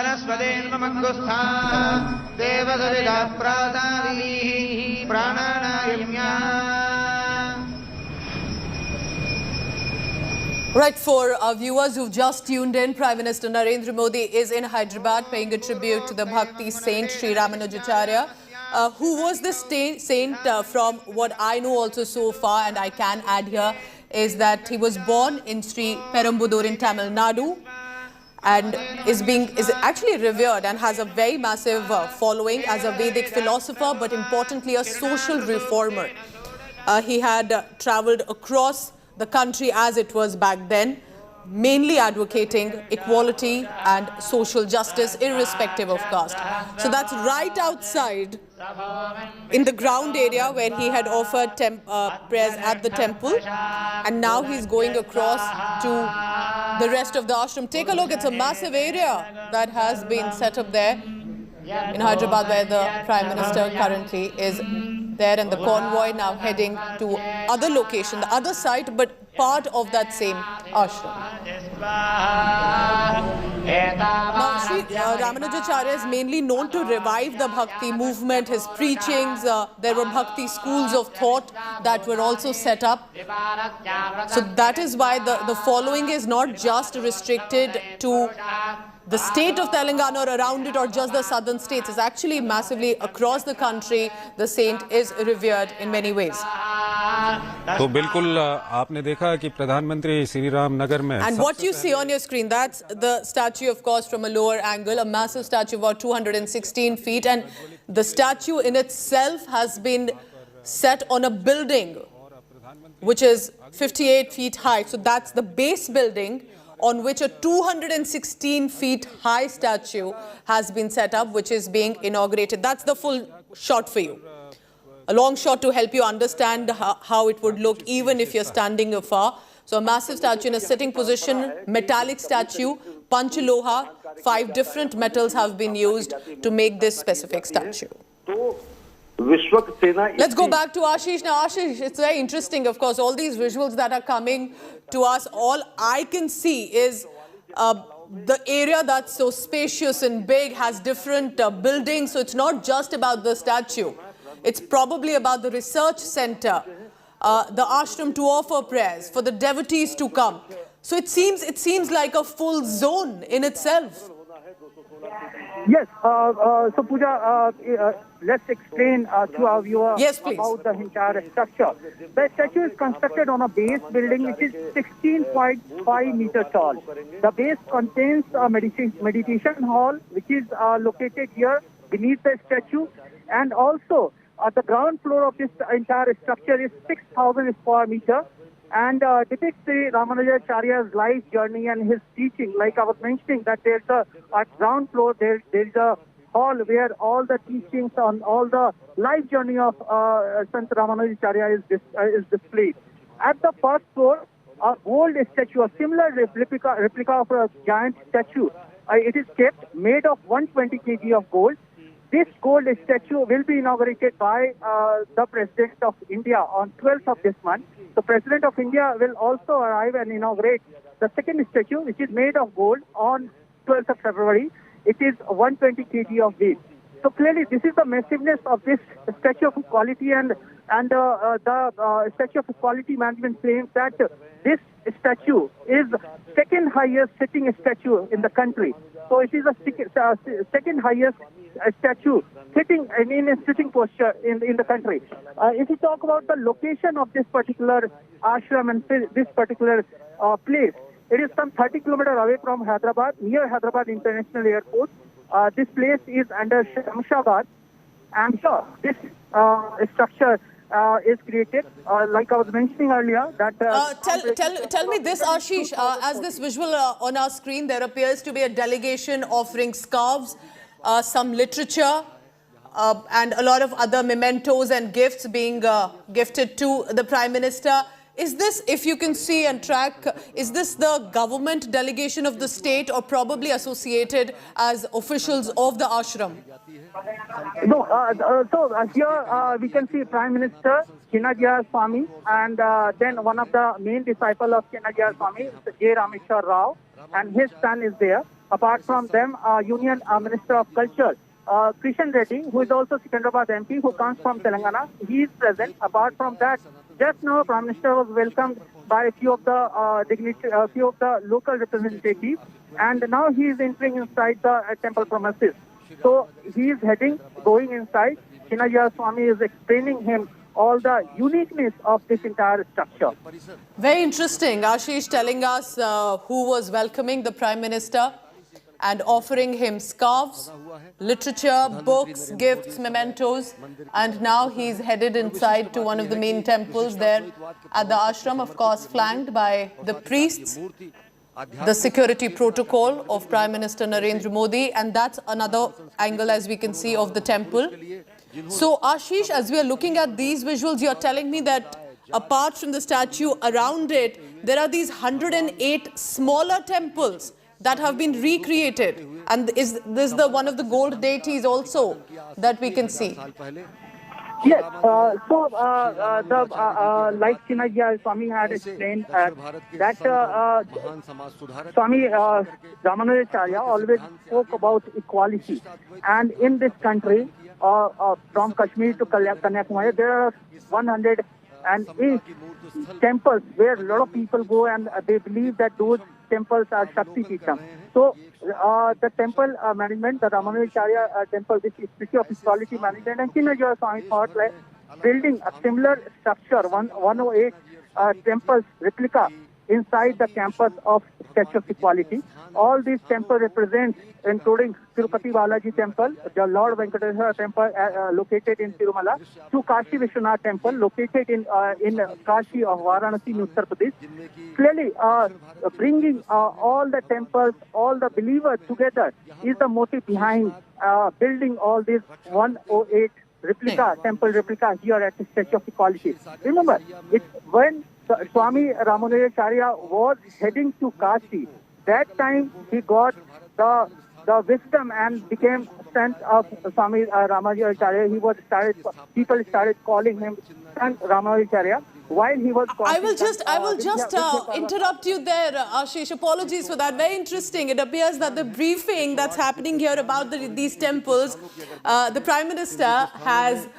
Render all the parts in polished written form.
Vanaspadendramangustha Devadavida Pradadihi Prananayamya. Right, for our viewers who've just tuned in, Prime Minister Narendra Modi is in Hyderabad paying a tribute to the Bhakti saint Sri Ramanujacharya. Who was this saint from what I know also so far, and I can add here, is that he was born in Sri Perumbudur in Tamil Nadu and is actually revered and has a very massive following as a Vedic philosopher, but importantly a social reformer. He had travelled across the country as it was back then, mainly advocating equality and social justice irrespective of caste. So that's right outside in the ground area where he had offered prayers at the temple, and now he's going across to the rest of the ashram. Take a look, it's a massive area that has been set up there in Hyderabad where the Prime Minister currently is there, and the convoy now heading to other location, the other side, but part of that same ashram. Now, Sri Ramanujacharya is mainly known to revive the Bhakti movement, his preachings. There were Bhakti schools of thought that were also set up. So that is why the following is not just restricted to the state of Telangana or around it or just the southern states. Is actually massively across the country. The saint is revered in many ways. तो बिल्कुल आपने देखा कि प्रधानमंत्री श्री राम नगर में and what you see on your screen, that's the statue, of course, from a lower angle, a massive statue about 216 feet, and the statue in itself has been set on a building which is 58 feet high. So that's the base building on which a 216 feet high statue has been set up, which is being inaugurated. That's the full shot for you. A long shot to help you understand how it would look even if you're standing afar. So a massive statue in a sitting position, metallic statue, panchaloha, 5 different metals have been used to make this specific statue. Let's go back to Ashish. Now, Ashish, it's very interesting, of course, all these visuals that are coming to us. All I can see is the area that's so spacious and big, has different buildings. So it's not just about the statue. It's probably about the research center, the ashram to offer prayers, for the devotees to come. So it seems like a full zone in itself. Yes, so Pooja, let's explain to our viewers about the entire structure. The statue is constructed on a base building which is 16.5 meters tall. The base contains a meditation hall which is located here beneath the statue, and also the ground floor of this entire structure is 6,000 square meters and depicts Sri Ramanujacharya's life journey and his teaching. Like I was mentioning, that there's at ground floor there is a hall where all the teachings on all the life journey of Sant Ramanujacharya is displayed. At the first floor, a gold statue, a similar replica of a giant statue. It is kept, made of 120 kg of gold. This gold statue will be inaugurated by the President of India on 12th of this month. The President of India will also arrive and inaugurate the second statue, which is made of gold, on 12th of February. It is 120 kg of weight. So clearly, this is the massiveness of this statue of equality, and the statue of equality management claims that this statue is second highest sitting statue in the country. So it is a second highest statue sitting in a sitting posture in the country. If you talk about the location of this particular ashram and this particular place, it is some 30 kilometers away from Hyderabad, near Hyderabad International Airport. This place is under Shamshabad, and so this structure is created, like I was mentioning earlier. That tell me this, Ashish. As this visual on our screen, there appears to be a delegation offering scarves, some literature, and a lot of other mementos and gifts being gifted to the Prime Minister. Is this, if you can see and track, is this the government delegation of the state or probably associated as officials of the ashram? No, so here we can see Prime Minister Chinnajiya Swami, and then one of the main disciples of Chinnajiya Swami, Sri Ramanujacharya Rao, and his son is there. Apart from them, Union Minister of Culture, Krishan Reddy, who is also Hyderabad MP, who comes from Telangana, he is present. Apart from that, just now, Prime Minister was welcomed by a few of the local representatives, and now he is entering inside the temple premises. So he is going inside. Chinnaya Swami is explaining him all the uniqueness of this entire structure. Very interesting. Ashish telling us who was welcoming the Prime Minister and offering him scarves, literature, books, gifts, mementos. And now he's headed inside to one of the main temples there at the ashram, of course, flanked by the priests, the security protocol of Prime Minister Narendra Modi. And that's another angle, as we can see, of the temple. So, Ashish, as we are looking at these visuals, you're telling me that apart from the statue around it, there are these 108 smaller temples that have been recreated. And is this one of the gold deities also that we can see? Yes, like Chinnaya Swami had explained that Swami Ramanujacharya always spoke about equality. And in this country, from Kashmir to Kanyakumari, there are 108 temples where a lot of people go, and they believe that those temples are Shakti Peetham. So the temple management, the Ramanujacharya temple, which is City of Equality Management, and Chinnaya Swami thought like building a similar structure, 108 temples replica inside the campus of Statue of Equality. All these temples represent, including Tirupati Balaji Temple, the Lord Venkateswara Temple located in Tirumala, to Kashi Vishwanath Temple located in Kashi of Varanasi, in Uttar Pradesh. Clearly, bringing all the temples, all the believers together is the motive behind building all these 108 temple replica here at the Statue of Equality. Remember, when Swami Ramanujacharya was heading to Kashi, that time he got the wisdom and became son of Swami Ramanujacharya. People started calling him son Ramanujacharya. While he was I will just interrupt you there, Ashish. Apologies for that. Very interesting. It appears that the briefing that's happening here about these temples, the Prime Minister has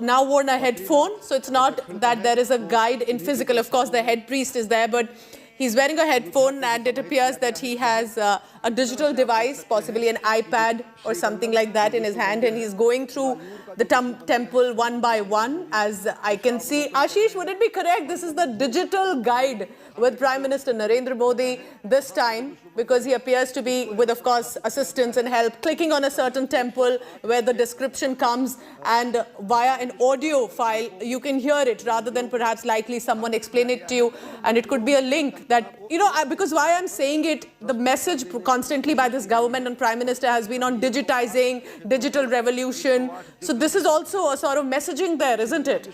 now worn a headphone. So it's not that there is a guide in physical. Of course, the head priest is there, but he's wearing a headphone, and it appears that he has a digital device, possibly an iPad or something like that in his hand, and he's going through the temple one by one, as I can see. Ashish, would it be correct? This is the digital guide with Prime Minister Narendra Modi this time, because he appears to be with, of course, assistance and help, clicking on a certain temple where the description comes, and via an audio file, you can hear it rather than perhaps likely someone explain it to you. And it could be a link that, because why I'm saying it, the message constantly by this government and Prime Minister has been on digitizing, digital revolution. So this is also a sort of messaging there, isn't it?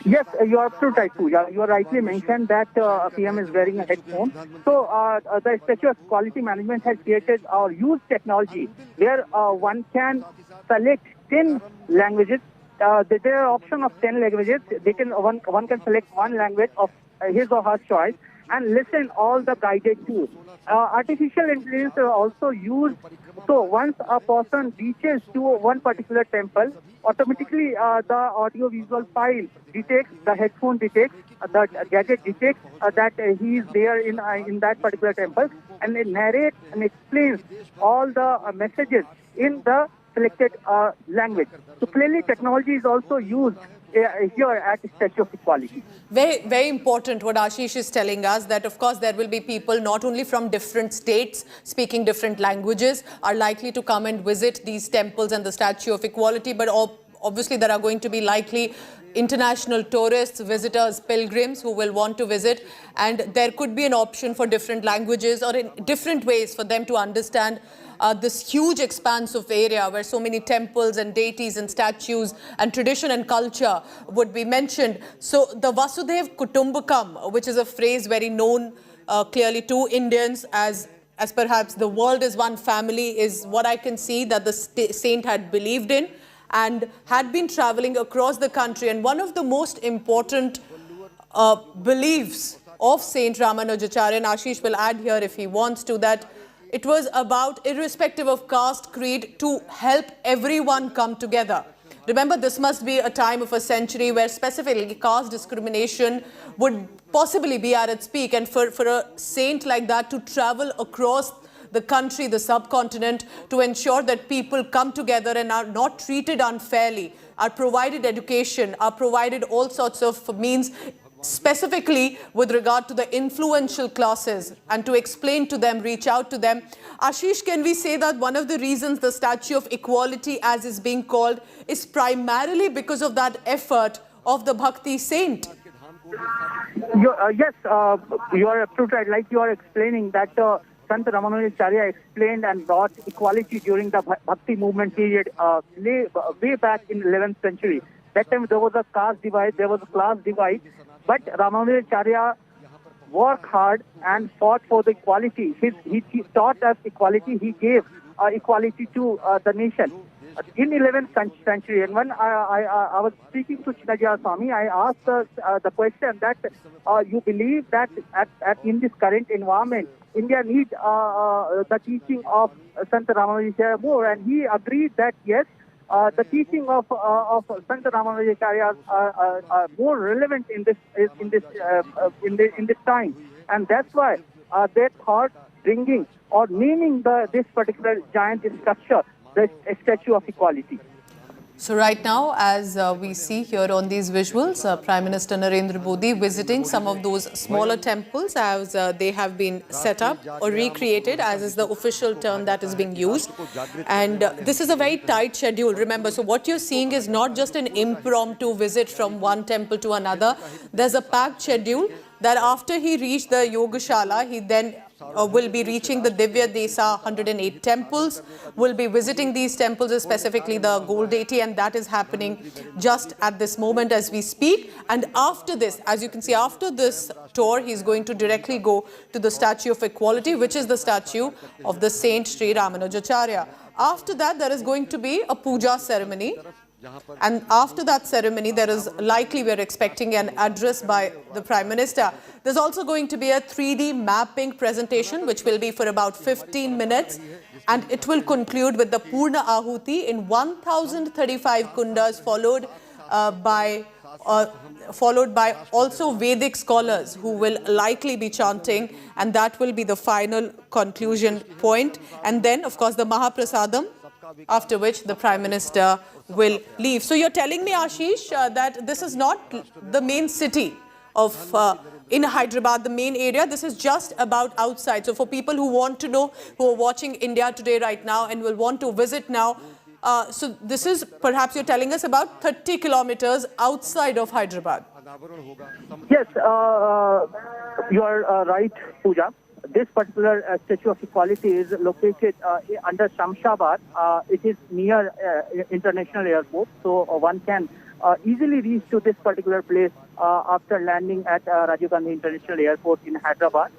Yes, you are absolutely right, Pooja. You are rightly mentioned that PM is wearing a headphone. So the Statue of Quality Management has created or used technology where one can select 10 languages. There are option of 10 languages. One can select one language of his or her choice and listen all the guided tours. Artificial intelligence is also used. So once a person reaches to one particular temple, automatically the audio-visual file detects, the headphone detects, the gadget detects that he is there in that particular temple, and it narrates and explains all the messages in the selected language. So clearly technology is also used here at Statue of Equality. Very, very important what Ashish is telling us, that of course there will be people not only from different states speaking different languages are likely to come and visit these temples and the Statue of Equality, but obviously there are going to be likely international tourists, visitors, pilgrims who will want to visit, and there could be an option for different languages or in different ways for them to understand this huge expanse of area where so many temples and deities and statues and tradition and culture would be mentioned. So the Vasudev Kutumbakam, which is a phrase very known clearly to Indians as perhaps the world is one family, is what I can see that the saint had believed in and had been traveling across the country. And one of the most important beliefs of Saint Ramanujacharya, and Ashish will add here if he wants to, that it was about, irrespective of caste, creed, to help everyone come together. Remember, this must be a time of a century where specifically caste discrimination would possibly be at its peak. And for a saint like that to travel across the country, the subcontinent, to ensure that people come together and are not treated unfairly, are provided education, are provided all sorts of means, specifically with regard to the influential classes, and to explain to them, reach out to them. Ashish, can we say that one of the reasons the Statue of Equality, as is being called, is primarily because of that effort of the Bhakti saint? Yes, you are absolutely right. Like you are explaining that Sant Ramanujacharya explained and brought equality during the Bhakti movement period way back in 11th century. That time there was a caste divide, there was a class divide, but Ramanujacharya worked hard and fought for the equality. He taught us equality, he gave equality to the nation. In 11th century, and when I was speaking to Chinnajaya Swami, I asked the question that you believe that in this current environment, India needs the teaching of Sant Ramanujacharya more, and he agreed that yes, the teaching of Sant Ramanujacharya are more relevant in this time, and that's why they thought bringing or naming this particular giant structure the Statue of Equality. So right now, as we see here on these visuals, Prime Minister Narendra Modi visiting some of those smaller temples as they have been set up or recreated, as is the official term that is being used. And this is a very tight schedule, remember. So what you're seeing is not just an impromptu visit from one temple to another. There's a packed schedule that after he reached the Yogashala, he then will be reaching the Divya Desa 108 temples, will be visiting these temples, specifically the Gold Deity, and that is happening just at this moment as we speak. And after this, as you can see, after this tour, he's going to directly go to the Statue of Equality, which is the statue of the Saint Sri Ramanujacharya. After that, there is going to be a puja ceremony. And after that ceremony, there is likely, we are expecting an address by the Prime Minister. There's also going to be a 3D mapping presentation, which will be for about 15 minutes. And it will conclude with the Purna Ahuti in 1035 kundas, followed by also Vedic scholars who will likely be chanting. And that will be the final conclusion point. And then, of course, the Mahaprasadam, after which the Prime Minister will leave. So you're telling me, Ashish, that this is not the main city of in Hyderabad, the main area. This is just about outside. So for people who want to know, who are watching India Today right now and will want to visit now, so this is, perhaps you're telling us, about 30 kilometers outside of Hyderabad. Yes, you are right, Pooja. This particular Statue of Equality is located under Shamshabad. It is near International Airport, so one can easily reach to this particular place after landing at Rajiv Gandhi International Airport in Hyderabad.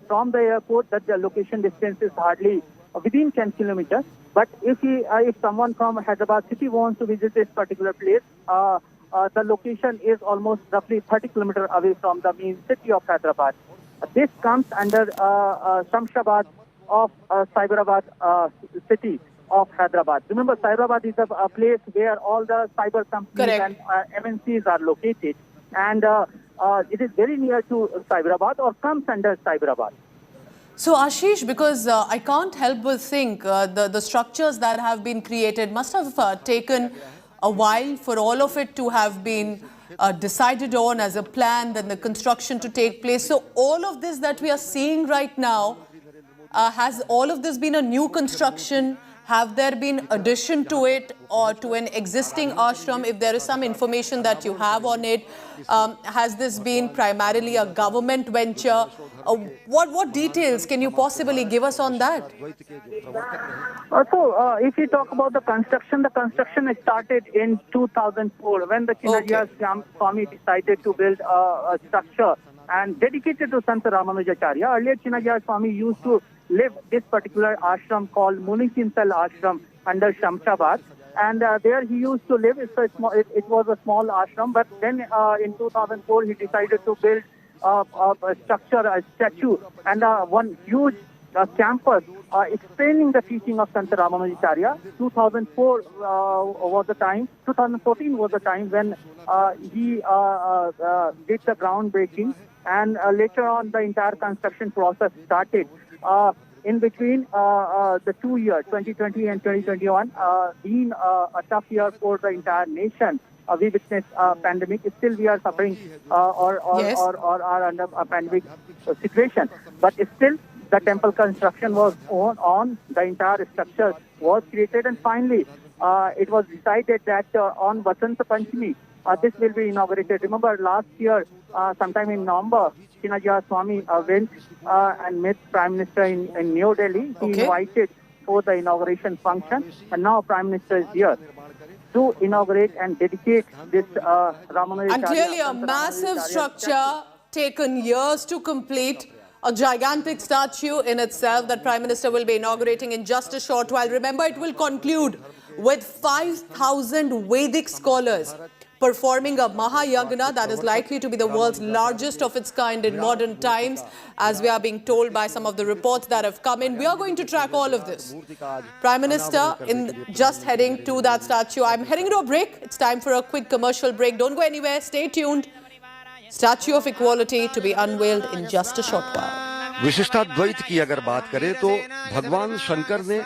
From the airport, the location distance is hardly within 10 kilometers. But if someone from Hyderabad city wants to visit this particular place, the location is almost roughly 30 kilometers away from the main city of Hyderabad. This comes under Shamshabad of Cyberabad city of Hyderabad. Remember, Cyberabad is a place where all the cyber companies and MNCs are located, and it is very near to Cyberabad or comes under Cyberabad. So Ashish, because I can't help but think the structures that have been created must have taken a while for all of it to have been decided on as a plan, then the construction to take place. So all of this that we are seeing right now, has all of this been a new construction? Have there been addition to it or to an existing ashram? If there is some information that you have on it, has this been primarily a government venture? What details can you possibly give us on that? So, if we talk about the construction started in 2004 when the Chinnajaya Swami decided to build a structure and dedicated to Sant Ramanujacharya. Earlier, Chinnajaya Swami used to live this particular ashram called Munichinsal Ashram under Shamshabad, and there he used to live. It was a small ashram, but then in 2004 he decided to build a structure, a statue, and one huge campus explaining the teaching of Sant Ramanujacharya. 2004 was the time. 2014 was the time when he did the groundbreaking, and later on the entire construction process started. In between the 2 years, 2020 and 2021, being a tough year for the entire nation. We witnessed a pandemic. Still, we are suffering or are under a pandemic situation. But still, the temple construction was on. The entire structure was created, and finally, it was decided that on Vasanta Panchami, this will be inaugurated. Remember, last year, sometime in November, Chinnajiya Swami went and met Prime Minister in New Delhi. He invited for the inauguration function, and now Prime Minister is here to inaugurate and dedicate this Ramanujacharya. And clearly a massive structure taken years to complete. A gigantic statue in itself that Prime Minister will be inaugurating in just a short while. Remember, it will conclude with 5,000 Vedic scholars performing a Mahayagna that is likely to be the world's largest of its kind in modern times, as we are being told by some of the reports that have come in. We are going to track all of this. Prime Minister just heading to that statue. I'm heading to a break. It's time for a quick commercial break. Don't go anywhere. Stay tuned. Statue of Equality to be unveiled in just a short while. विशिष्टाद्वैत की अगर बात करें तो भगवान शंकर ने